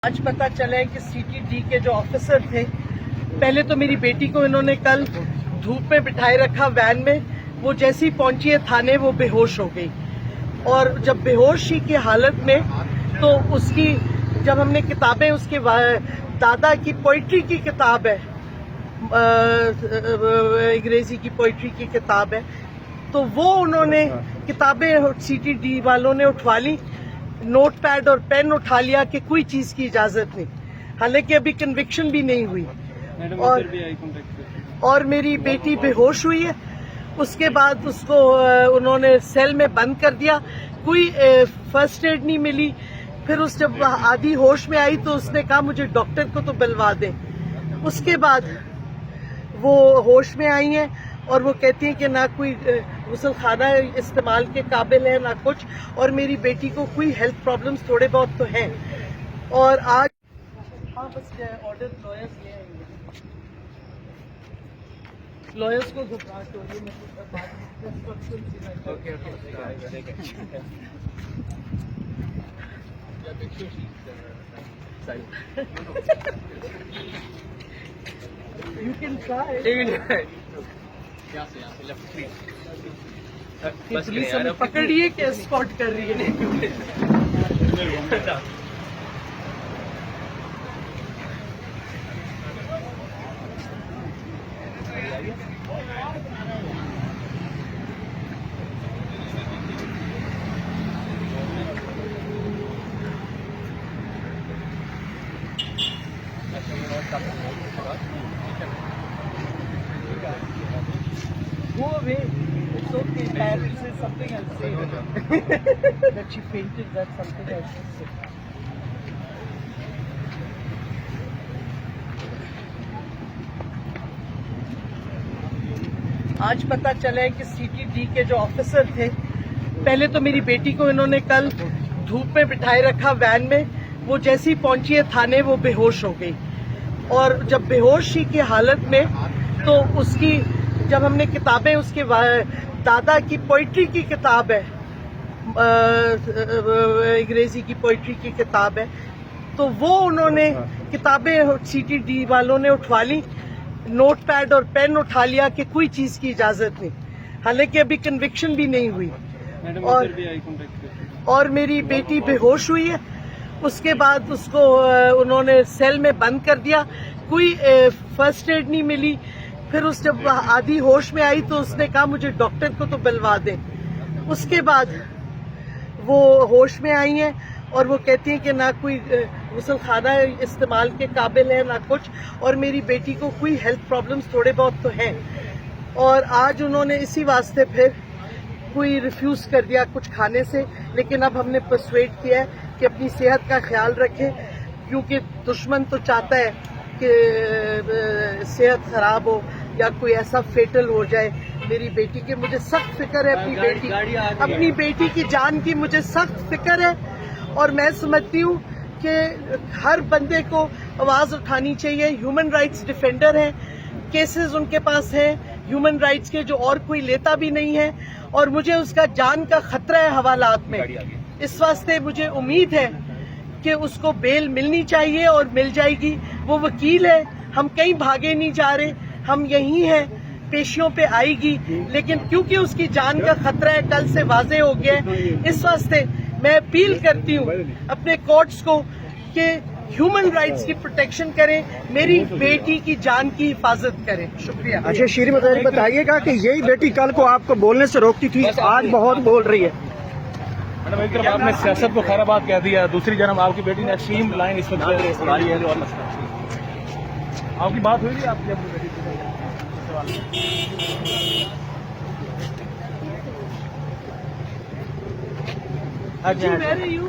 आज पता चला है कि सीटीडी के जो ऑफिसर थे, पहले तो मेरी बेटी को इन्होंने कल धूप में बिठाए रखा वैन में। वो जैसे ही पहुंची है थाने वो बेहोश हो गई, और जब बेहोशी की हालत में तो उसकी जब हमने किताबें, उसके दादा की पोइट्री की किताब है, अंग्रेजी की पोइट्री की किताब है, तो वो उन्होंने किताबें सीटीडी वालों ने उठवा ली, नोटपैड और पेन उठा लिया कि कोई चीज की इजाजत नहीं। हालांकि अभी कन्विक्शन भी नहीं हुई, और मेरी बेटी बेहोश हुई है। उसके बाद उसको उन्होंने सेल में बंद कर दिया, कोई फर्स्ट एड नहीं मिली। फिर उस जब आधी होश में आई तो उसने कहा मुझे डॉक्टर को तो बुलवा दें। उसके बाद वो होश में आई हैं और वो कहती हैं कि ना कोई गुसल खाना इस्तेमाल के काबिल है ना कुछ, और मेरी बेटी को कोई हेल्थ प्रॉब्लम्स थोड़े बहुत तो हैं। और आज हाँ बस ऑर्डर लॉयर्स ले आएंगे, लॉयर्स को घबराहट हो रही है। You can try. पुलिस हमें पकड़िए कि एस्कॉर्ट कर रही है। Go away. It's okay. I will say something. I'll say that she fainted. That's something I should say. आज पता चला है कि सीटीडी के जो ऑफिसर थे, पहले तो मेरी बेटी को इन्होंने कल धूप में बिठाए रखा वैन में। वो जैसे ही पहुंची है थाने वो बेहोश हो गई, और जब बेहोशी की हालत में तो उसकी जब हमने किताबें, उसके दादा की पोइट्री की किताब है, अंग्रेजी की पोइट्री की किताब है, तो वो उन्होंने किताबें सीटीडी वालों ने उठवा ली, नोटपैड और पेन उठा लिया कि कोई चीज की इजाजत नहीं। हालांकि अभी कन्विक्शन भी नहीं हुई, और मेरी बेटी बेहोश हुई है। उसके बाद उसको उन्होंने सेल में बंद कर दिया, कोई फर्स्ट एड नहीं मिली। फिर उस जब आधी होश में आई तो उसने कहा मुझे डॉक्टर को तो बुलवा दें। उसके बाद वो होश में आई हैं और वो कहती हैं कि ना कोई गुसल खाना इस्तेमाल के काबिल है ना कुछ, और मेरी बेटी को कोई हेल्थ प्रॉब्लम्स थोड़े बहुत तो हैं। और आज उन्होंने इसी वास्ते फिर कोई रिफ्यूज कर दिया कुछ खाने से, लेकिन अब हमने परसुएड किया है कि अपनी सेहत का ख्याल रखें, क्योंकि दुश्मन तो चाहता है कि सेहत खराब हो या कोई ऐसा फेटल हो जाए मेरी बेटी की। मुझे सख्त फिक्र है अपनी बेटी की जान की, मुझे सख्त फिक्र है। और मैं समझती हूँ कि हर बंदे को आवाज उठानी चाहिए। ह्यूमन राइट्स डिफेंडर हैं, केसेस उनके पास हैं ह्यूमन राइट्स के जो और कोई लेता भी नहीं है, और मुझे उसका जान का खतरा है हवालात में। इस वास्ते मुझे उम्मीद है कि उसको बेल मिलनी चाहिए और मिल जाएगी। वो वकील है, हम कहीं भागे नहीं जा रहे, हम यहीं हैं, पेशियों पे आएगी। लेकिन क्योंकि उसकी जान का खतरा है, कल से वाजे हो गया है, इस वास्ते मैं अपील करती हूँ अपने कोर्ट्स को कि ह्यूमन राइट्स की प्रोटेक्शन करें, मेरी बेटी की जान की हिफाजत करें। शुक्रिया। अच्छा शीरी बताइएगा कि यही बेटी कल को आपको बोलने से रोकती थी, आज बहुत बोल रही है। मैडम एक तरफ आपने सियासत को खैराबाद कह दिया, दूसरी तरफ आपकी बेटी ने एक्सट्रीम लाइन इस वक्त आपकी बात हुई थी आपकी अपनी बेटी से? Where are you?